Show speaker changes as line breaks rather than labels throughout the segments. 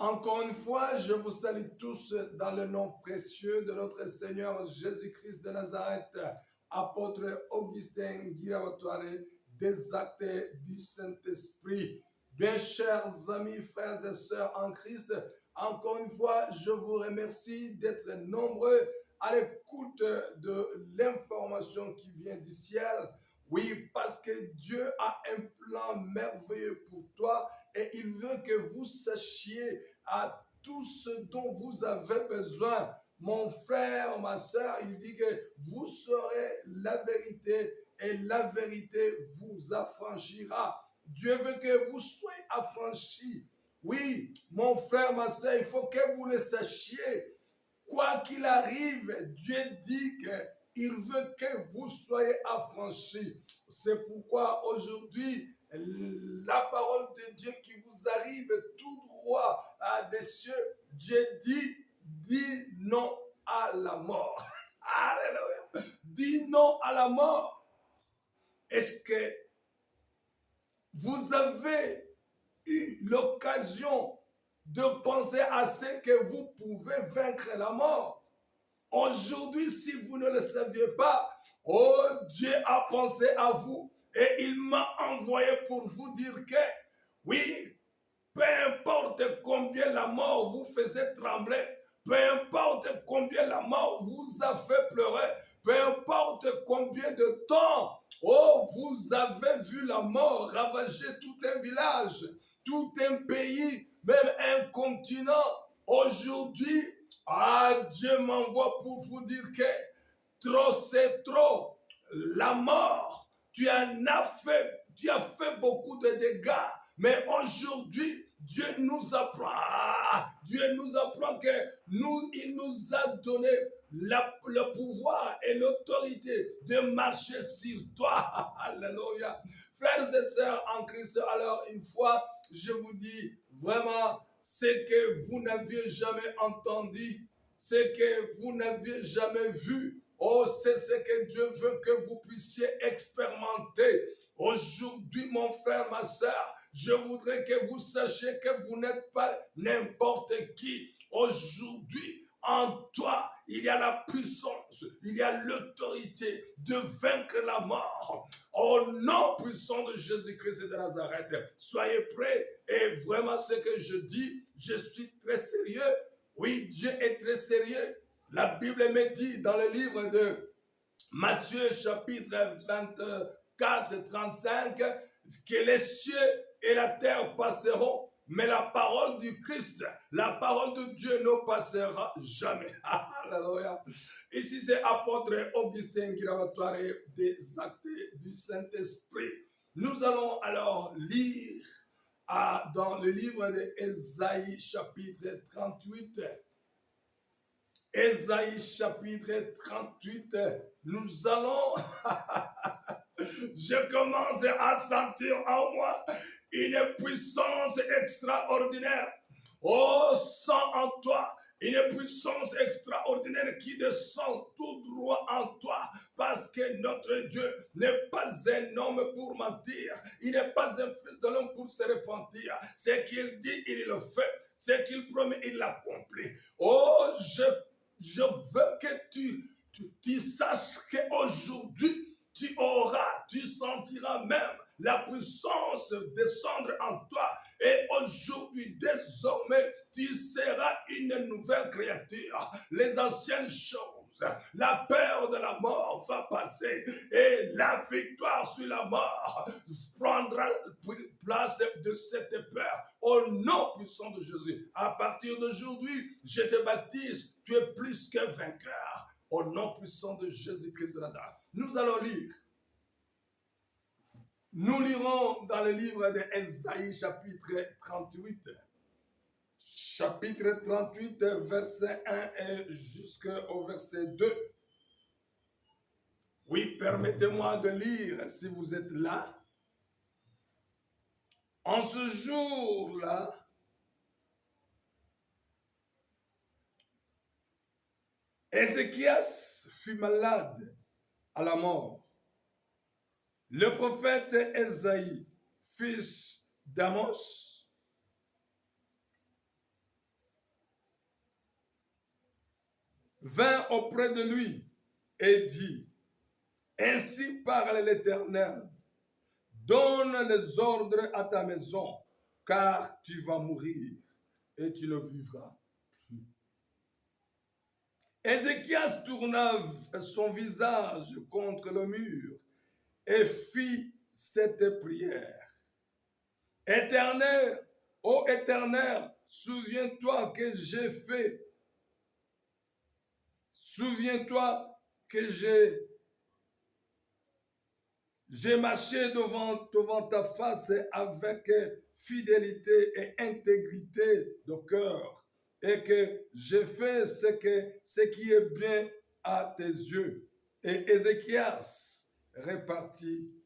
Encore une fois, je vous salue tous dans le nom précieux de notre Seigneur Jésus-Christ de Nazareth, apôtre Augustin Giravatore, des actes du Saint-Esprit. Bien chers amis, frères et sœurs en Christ, encore une fois, je vous remercie d'être nombreux à l'écoute de l'information qui vient du ciel. Oui, parce que Dieu a un plan merveilleux pour toi et il veut que vous sachiez à tout ce dont vous avez besoin. Mon frère, ma soeur, il dit que vous saurez la vérité et la vérité vous affranchira. Dieu veut que vous soyez affranchis. Oui, mon frère, ma soeur, il faut que vous le sachiez. Quoi qu'il arrive, Dieu dit qu'il veut que vous soyez affranchis. C'est pourquoi aujourd'hui, la parole de Dieu qui vous arrive tout droit des cieux, Dieu dit non à la mort. Alléluia. Dis non à la mort. Est-ce que vous avez eu l'occasion de penser à ce que vous pouvez vaincre la mort? Aujourd'hui, si vous ne le saviez pas, oh, Dieu a pensé à vous et il m'a envoyé pour vous dire que, oui, peu importe combien la mort vous faisait trembler, peu importe combien la mort vous a fait pleurer, peu importe combien de temps, oh, vous avez vu la mort ravager tout un village, tout un pays, même un continent. Aujourd'hui, Dieu m'envoie pour vous dire que trop c'est trop. La mort, tu as fait beaucoup de dégâts. Mais aujourd'hui, Dieu nous apprend que il nous a donné le pouvoir et l'autorité de marcher sur toi. Alléluia. Frères et sœurs en Christ, alors une fois, je vous dis vraiment, ce que vous n'aviez jamais entendu, ce que vous n'aviez jamais vu, oh, c'est ce que Dieu veut que vous puissiez expérimenter. Aujourd'hui, mon frère, ma soeur, je voudrais que vous sachiez que vous n'êtes pas n'importe qui. Aujourd'hui, en toi, il y a la puissance, il y a l'autorité de vaincre la mort. Au nom puissant de Jésus-Christ de Nazareth, soyez prêts. Et vraiment, ce que je dis, je suis très sérieux. Oui, Dieu est très sérieux. La Bible me dit dans le livre de Matthieu, chapitre 24, 35, que les cieux et la terre passeront, mais la parole du Christ, la parole de Dieu ne passera jamais. Alléluia. Ici, c'est apôtre Augustin Giravatore des actes du Saint-Esprit. Nous allons alors lire dans le livre d'Ésaïe, chapitre 38. Ésaïe, chapitre 38. Nous allons... Je commence à sentir en moi une puissance extraordinaire. Oh, sens en toi une puissance extraordinaire qui descend tout droit en toi, parce que notre Dieu n'est pas un homme pour mentir, il n'est pas un fils de l'homme pour se repentir. Ce qu'il dit, il le fait. Ce qu'il promet, il l'accomplit. Oh, je veux que tu saches qu'aujourd'hui, tu sentiras même la puissance descendre en toi. Et aujourd'hui, désormais, tu seras une nouvelle créature. Les anciennes choses, la peur de la mort va passer et la victoire sur la mort prendra place de cette peur. Au nom puissant de Jésus, à partir d'aujourd'hui, je te baptise, tu es plus qu'un vainqueur. Au nom puissant de Jésus-Christ de Nazareth. Nous allons lire. Nous lirons dans le livre d'Ésaïe, chapitre 38. Chapitre 38, verset 1 et jusqu'au verset 2. Oui, permettez-moi de lire si vous êtes là. En ce jour-là, Ézéchias fut malade à la mort. Le prophète Ésaïe, fils d'Amos, vint auprès de lui et dit, ainsi parle l'Éternel, donne les ordres à ta maison, car tu vas mourir et tu ne vivras plus. Ézéchias tourna son visage contre le mur et fit cette prière. Éternel, ô Éternel, souviens-toi que j'ai fait. Souviens-toi que j'ai marché devant ta face avec fidélité et intégrité de cœur et que j'ai fait ce qui est bien à tes yeux. Et Ézéchias répandit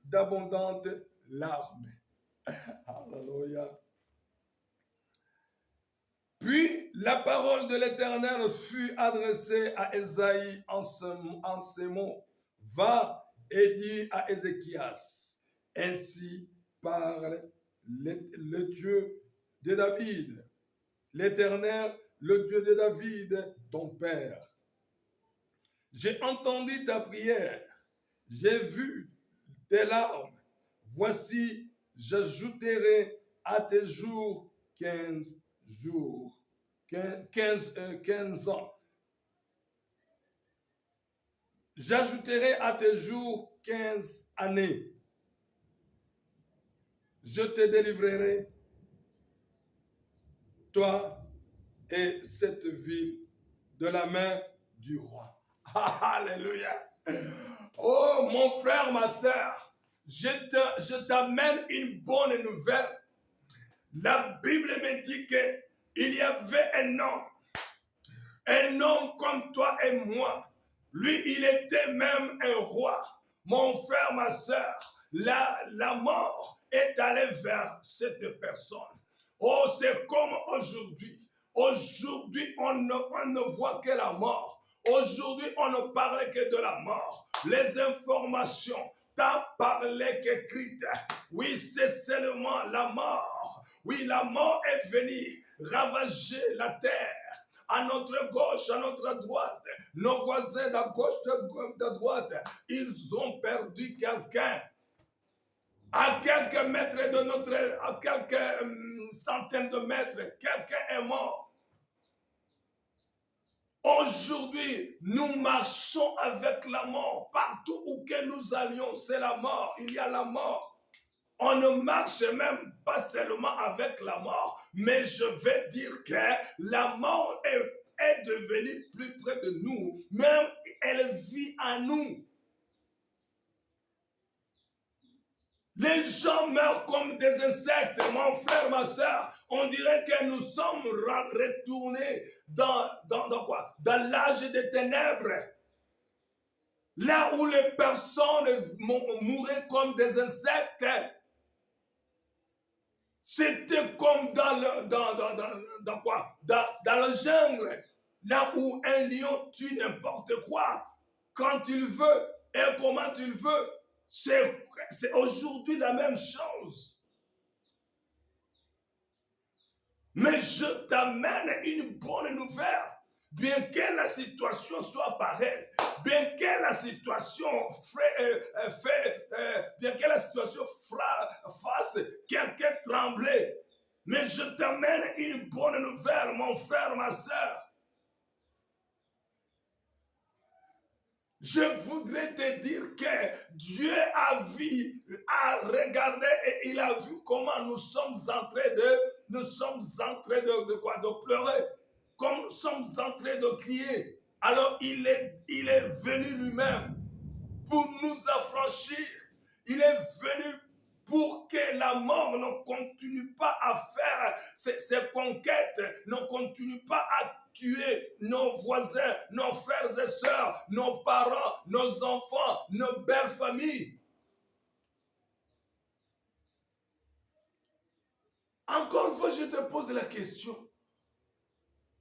d'abondantes larmes. Alléluia. Puis la parole de l'Éternel fut adressée à Ésaïe en ces mots. Va et dis à Ézéchias, ainsi parle le Dieu de David, l'Éternel, le Dieu de David, ton père. J'ai entendu ta prière, j'ai vu tes larmes. Voici, j'ajouterai à tes jours 15 jours, 15 ans. J'ajouterai à tes jours 15 années. Je te délivrerai, toi et cette ville, de la main du roi. Alléluia. Oh, mon frère, ma sœur, je t'amène une bonne nouvelle. La Bible me dit qu'il y avait un homme comme toi et moi. Lui, il était même un roi. Mon frère, ma sœur, la mort est allée vers cette personne. Oh, c'est comme aujourd'hui. Aujourd'hui, on ne voit que la mort. Aujourd'hui, on ne parle que de la mort. Les informations, t'as parlé qu'écrite. Oui, c'est seulement la mort. Oui, la mort est venue ravager la terre. À notre gauche, à notre droite, nos voisins de gauche, de droite, ils ont perdu quelqu'un. À quelques mètres de à quelques centaines de mètres, quelqu'un est mort. Aujourd'hui, nous marchons avec la mort. Partout où que nous allions, c'est la mort. Il y a la mort. On ne marche même pas seulement avec la mort, mais je vais dire que la mort est devenue plus près de nous. Même elle vit en nous. Les gens meurent comme des insectes, mon frère, ma soeur. On dirait que nous sommes retournés dans quoi? Dans l'âge des ténèbres. Là où les personnes mouraient comme des insectes. C'était comme dans le jungle, là où un lion tue n'importe quoi, quand il veut et comment il veut. C'est aujourd'hui la même chose. Mais je t'amène une bonne nouvelle. Bien que la situation soit pareille, bien que la situation fasse quelqu'un trembler, mais je t'amène une bonne nouvelle, mon frère, ma soeur. Je voudrais te dire que Dieu a regardé et il a vu comment nous sommes en train de pleurer. Comme nous sommes en train de crier, alors il est venu lui-même pour nous affranchir. Il est venu pour que la mort ne continue pas à faire ses conquêtes, ne continue pas à tuer nos voisins, nos frères et sœurs, nos parents, nos enfants, nos belles familles. Encore une fois, je te pose la question.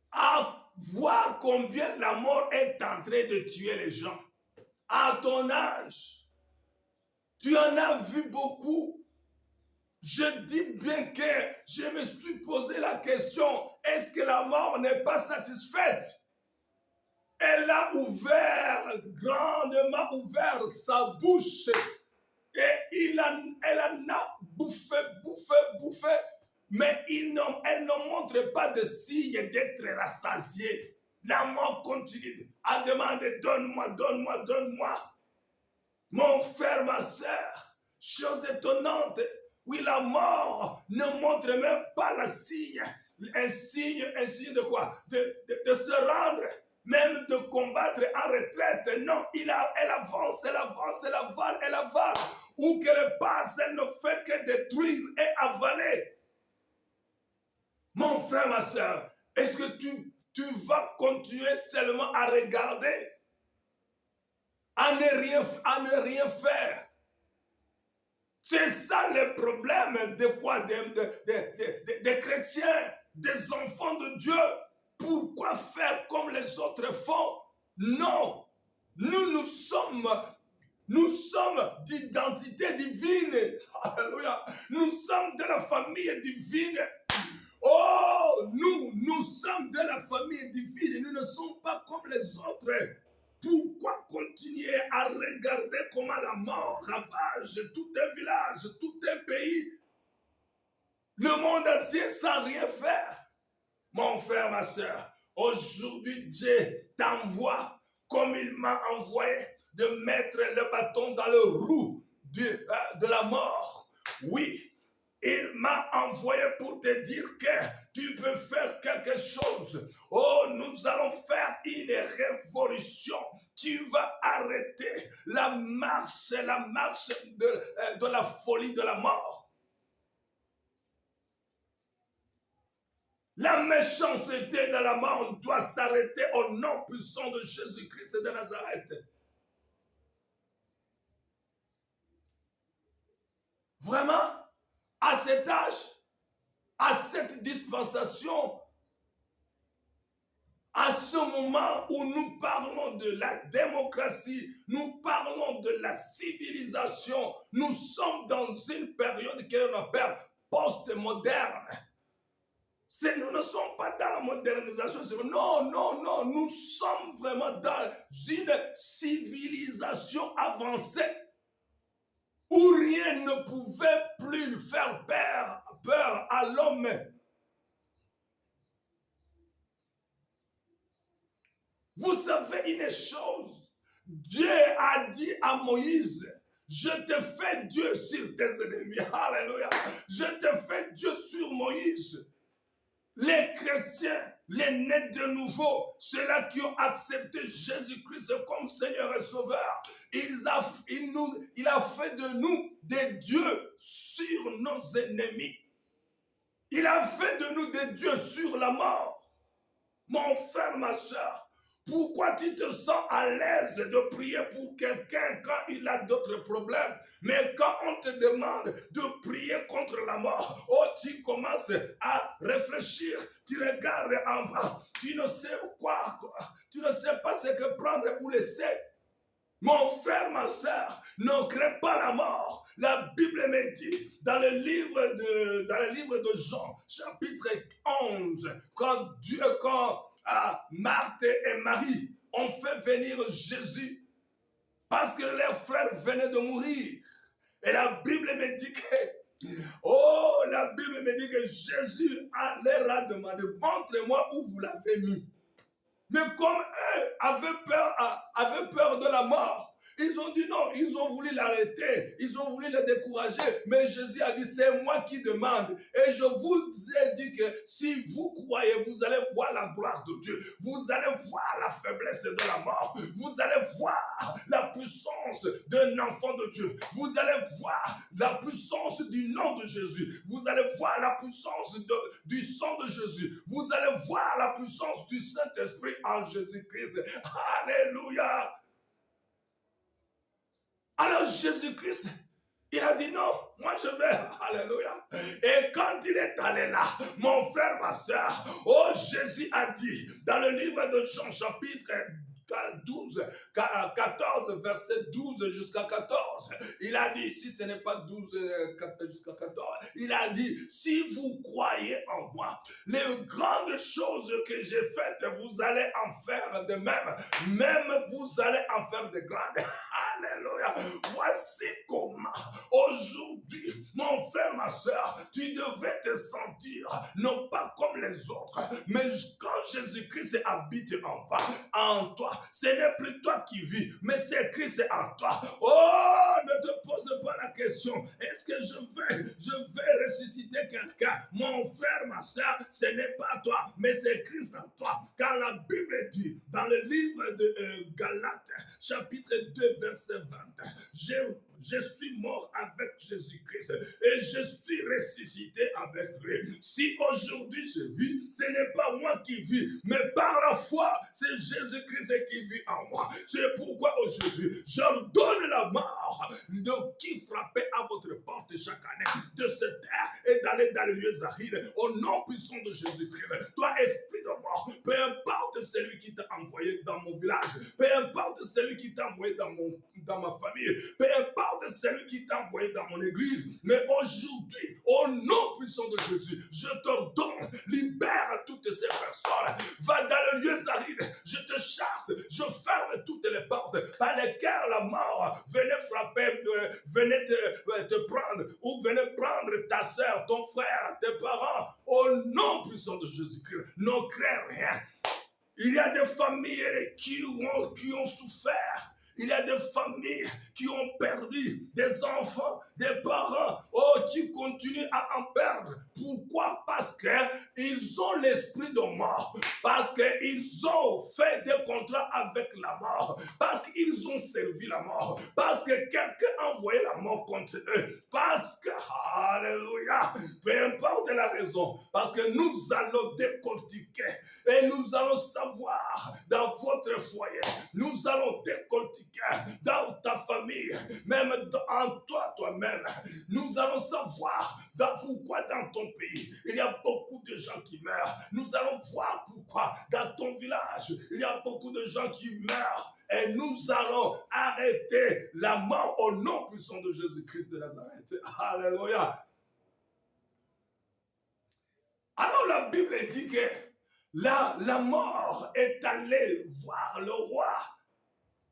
À voir combien la mort est en train de tuer les gens. À ton âge, tu en as vu beaucoup. Je dis bien que je me suis posé la question, est-ce que la mort n'est pas satisfaite? Elle a grandement ouvert sa bouche et elle en a bouffé, mais elle ne montre pas de signe d'être rassasiée. La mort continue à demander, donne-moi. Mon frère, ma soeur, chose étonnante, oui, la mort ne montre même pas un signe de quoi? De se rendre, même de combattre en retraite. Non, elle avance, elle avale. Où qu'elle passe, elle ne fait que détruire et avaler. Mon frère, ma soeur, est-ce que tu vas continuer seulement à regarder, à ne rien faire? C'est ça le problème de quoi? Des chrétiens, des enfants de Dieu. Pourquoi faire comme les autres font? Non, nous sommes d'identité divine. Alléluia. Nous sommes de la famille divine. Oh, nous sommes de la famille divine. Nous ne sommes pas comme les autres. Pourquoi continuer à regarder comment la mort ravage tout un village, tout un pays, le monde entier sans rien faire? Mon frère, ma soeur, aujourd'hui Dieu t'envoie comme il m'a envoyé de mettre le bâton dans le roue de la mort. Oui, il m'a envoyé pour te dire que tu peux faire quelque chose. Oh, nous allons faire une révolution qui va arrêter la marche de la folie de la mort. La méchanceté de la mort doit s'arrêter au nom puissant de Jésus-Christ de Nazareth. Vraiment, à cet âge, à cette dispensation, à ce moment où nous parlons de la démocratie, nous parlons de la civilisation, nous sommes dans une période que l'on appelle post-moderne. Nous ne sommes pas dans la modernisation. Non, nous sommes vraiment dans une civilisation avancée où rien ne pouvait plus faire peur à l'homme. Vous savez une chose, Dieu a dit à Moïse, je te fais Dieu sur tes ennemis. Alléluia. Je te fais Dieu sur Moïse. Les chrétiens, les nés de nouveau, ceux-là qui ont accepté Jésus-Christ comme Seigneur et Sauveur, il a fait de nous des dieux sur nos ennemis. Il a fait de nous des dieux sur la mort. Mon frère, ma soeur, pourquoi tu te sens à l'aise de prier pour quelqu'un quand il a d'autres problèmes? Mais quand on te demande de prier contre la mort, oh, tu commences à réfléchir, tu regardes en bas, tu ne sais quoi, tu ne sais pas ce que prendre ou laisser. Mon frère, ma soeur, ne crains pas la mort. La Bible me dit, dans le livre de Jean, chapitre 11, quand Marthe et Marie ont fait venir Jésus parce que leurs frères venaient de mourir. Et la Bible me dit que Jésus leur a demandé, montrez-moi où vous l'avez mis. Mais comme eux avaient peur de la mort, ils ont dit non, ils ont voulu l'arrêter, ils ont voulu le décourager, mais Jésus a dit, c'est moi qui demande. Et je vous ai dit que si vous croyez, vous allez voir la gloire de Dieu, vous allez voir la faiblesse de la mort, vous allez voir la puissance d'un enfant de Dieu, vous allez voir la puissance du nom de Jésus, vous allez voir la puissance du sang de Jésus, vous allez voir la puissance du Saint-Esprit en Jésus-Christ. Alléluia! Alors Jésus-Christ, il a dit non, moi je vais, alléluia. Et quand il est allé là, mon frère, ma soeur, oh Jésus a dit, dans le livre de Jean chapitre 12, 14, verset 12 jusqu'à 14. Il a dit, si ce n'est pas 12 jusqu'à 14, il a dit, si vous croyez en moi, les grandes choses que j'ai faites, vous allez en faire de même. Même vous allez en faire de grandes. Alléluia. Voici comment aujourd'hui, mon frère, ma soeur, tu devais te sentir non pas comme les autres, mais quand Jésus-Christ habite en toi, ce n'est plus toi qui vis, mais c'est Christ en toi. Oh, ne te pose pas la question, est-ce que je vais ressusciter quelqu'un? Mon frère, ma soeur, ce n'est pas toi, mais c'est Christ en toi. Car la Bible dit, dans le livre de Galates, chapitre 2, verset 20, je suis mort avec Jésus-Christ et je suis ressuscité avec lui. Si aujourd'hui je vis, ce n'est pas moi qui vis, mais par la foi, c'est Jésus-Christ qui vit en moi. C'est pourquoi aujourd'hui, j'ordonne la mort de qui frappait à votre porte chaque année de se taire et d'aller dans les lieux arides au nom puissant de Jésus-Christ. Toi, esprit de mort, peu importe celui qui t'a envoyé dans mon village, peu importe celui qui t'a envoyé dans ma famille, peu importe celui qui t'a envoyé dans mon église, mais aujourd'hui, au nom puissant de Jésus, je t'ordonne, libère toutes ces personnes, va dans les lieux arides, je te chasse, je ferme toutes les portes par lesquelles la mort venait frapper, venait te prendre, ou venait prendre ta soeur, ton frère, tes parents, au nom puissant de Jésus-Christ. Ne crains rien. Il y a des familles qui ont souffert. Il y a des familles qui ont perdu des enfants, des parents, qui continuent à en perdre. Pourquoi? Parce qu'ils ont l'esprit de mort. Parce qu'ils ont fait des contrats avec la mort. Parce qu'ils ont servi la mort. Parce que quelqu'un a envoyé la mort contre eux. Parce que, alléluia, peu importe la raison, parce que nous allons décortiquer et nous allons savoir dans votre foyer, nous allons décortiquer dans ta famille, même en toi-même. Nous allons savoir pourquoi dans ton pays, il y a beaucoup de gens qui meurent. Nous allons voir pourquoi dans ton village, il y a beaucoup de gens qui meurent. Et nous allons arrêter la mort au nom puissant de Jésus-Christ de Nazareth. Alléluia. Alors la Bible dit que la mort est allée voir le roi.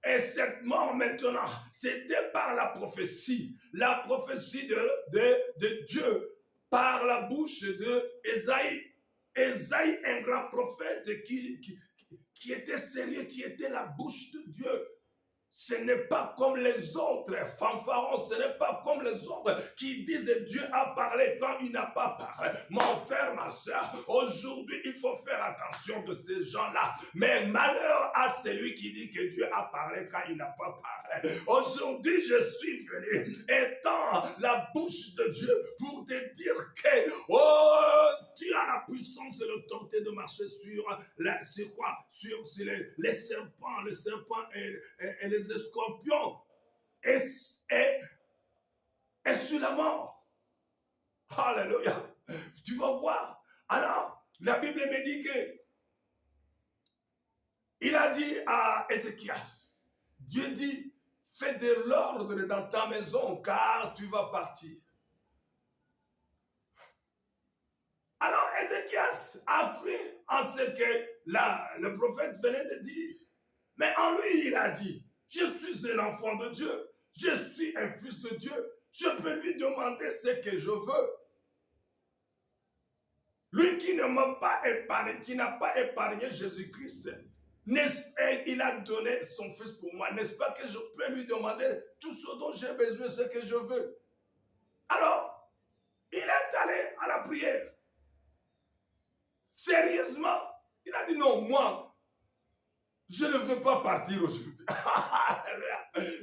Et cette mort maintenant, c'était par la prophétie de Dieu, par la bouche d'Ésaïe. Ésaïe, un grand prophète qui était sérieux, qui était la bouche de Dieu. Ce n'est pas comme les autres fanfarons, ce n'est pas comme les autres qui disent Dieu a parlé quand il n'a pas parlé. Mon frère, ma soeur, aujourd'hui il faut faire attention de ces gens-là. Mais malheur à celui qui dit que Dieu a parlé quand il n'a pas parlé. Aujourd'hui je suis venu étant la bouche de Dieu pour te dire que tu as la puissance et l'autorité de marcher sur quoi? Sur les serpents et les scorpions et sur la mort. Alléluia. Tu vas voir. Alors, la Bible me dit que il a dit à Ézéchias, Dieu dit, fais de l'ordre dans ta maison car tu vas partir. Alors Ézéchias a cru en ce que le prophète venait de dire. Mais en lui, il a dit, je suis un enfant de Dieu, je suis un fils de Dieu, je peux lui demander ce que je veux. Lui qui ne m'a pas épargné, qui n'a pas épargné Jésus-Christ, n'est-ce pas, il a donné son fils pour moi, n'est-ce pas que je peux lui demander tout ce dont j'ai besoin, ce que je veux. Alors, il est allé à la prière. Sérieusement, il a dit non, moi, je ne veux pas partir aujourd'hui.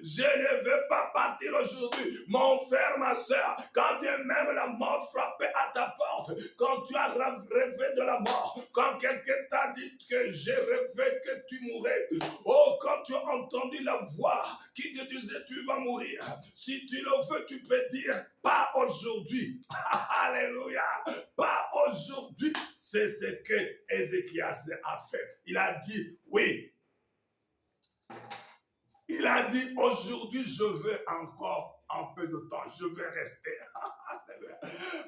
Je ne veux pas partir aujourd'hui. Mon frère, ma soeur, quand bien même la mort frappait à ta porte, quand tu as rêvé de la mort, quand quelqu'un t'a dit que j'ai rêvé que tu mourrais, quand tu as entendu la voix qui te disait tu vas mourir, si tu le veux, tu peux dire pas aujourd'hui. Alléluia. Pas aujourd'hui. C'est ce que Ézéchias a fait. Il a dit oui. Il a dit, aujourd'hui, je veux encore un peu de temps, je vais rester.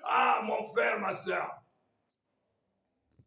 Ah, mon frère, ma soeur,